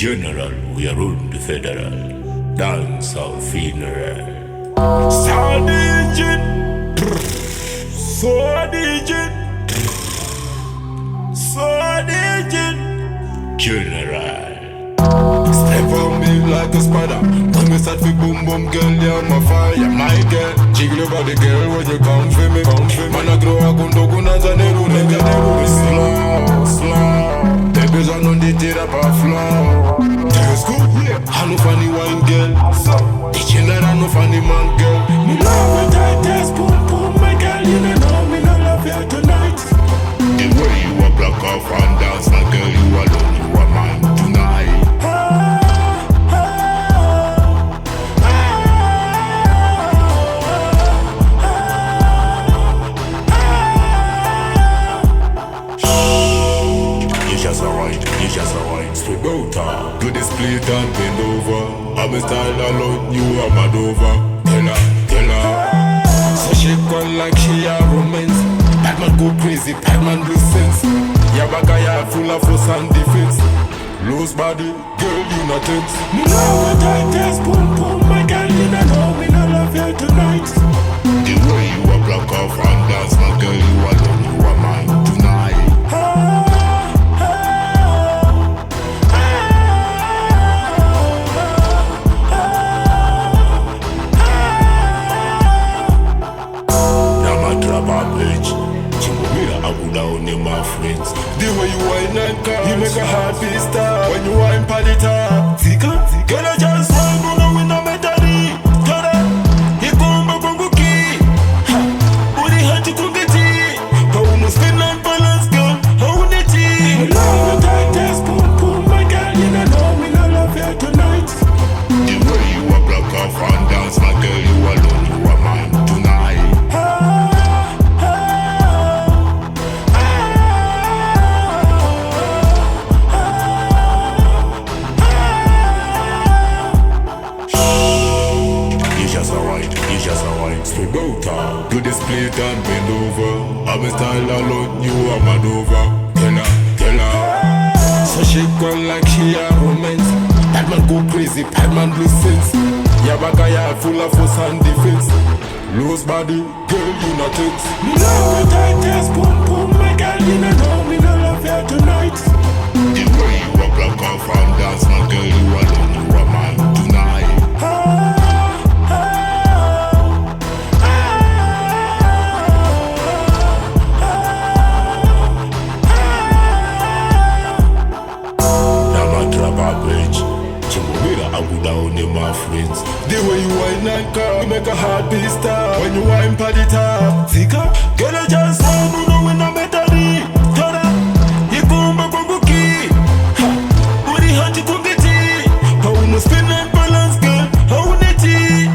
General, we are ruled the federal. Dancehall funeral. So digit, so digit, so digit. General. Step on me like a spider. When me start fi boom boom, girl, you're my fire, my girl. Jiggle your body, girl, when you come for me, come for me. Man, I grow a gundo gunaza neru, nega neru. Slow, slow. Baby's on the tira pa flow. Let's go, yeah. I no funny wine, girl. Teaching that I no funny man, girl. Me love when tight test, boom boom, my girl. You know me no love you tonight. The way you are block off and dance, my girl, you alone, you are mine tonight. Straight out, do the split and bend over. I'm a style alone, you are mad over. Tell her. So she gone like she a romance. Bad man go crazy, bad man lose sense. Jabbah full of force and defense. Loose body, girl, you not tense. Me know what I test, boom boom, my girl, you know me no love you tonight. The way you are block off and dance, my girl, you alone, you are mine tonight. My friends, the way you wine and car, you make a heart beat stop. When you wine pa the top, zika, girl, I just want to know we no metari. Tada, ikumba kongu ki, uri hati kungeti. How no spin and balance, girl, how the tea. Me love you tight test, boom boom, my girl, you know me no love you tonight. The way you are block off and dance, my girl, you alone, you are mine tonight. Do the split and bend over. I'm a style alone, you are mad over. Tell her. So she gone like she a romance. Bad man go crazy, bad man lose sense. Jabbah full of force and defense. Loose body, girl, you not tense. Me love what I test, boom boom, my girl, you know me no love you tonight. The way you are block off and dance, my girl, you alone, you are mine tonight. My friends, the way you wine and car, you make a heart beat stop. When you wine pa the top, zika, girl, I just want to know we no metari. Tada, ikumba kongu ki, uri hati kungeti. How no spin and balance, girl, how the tea.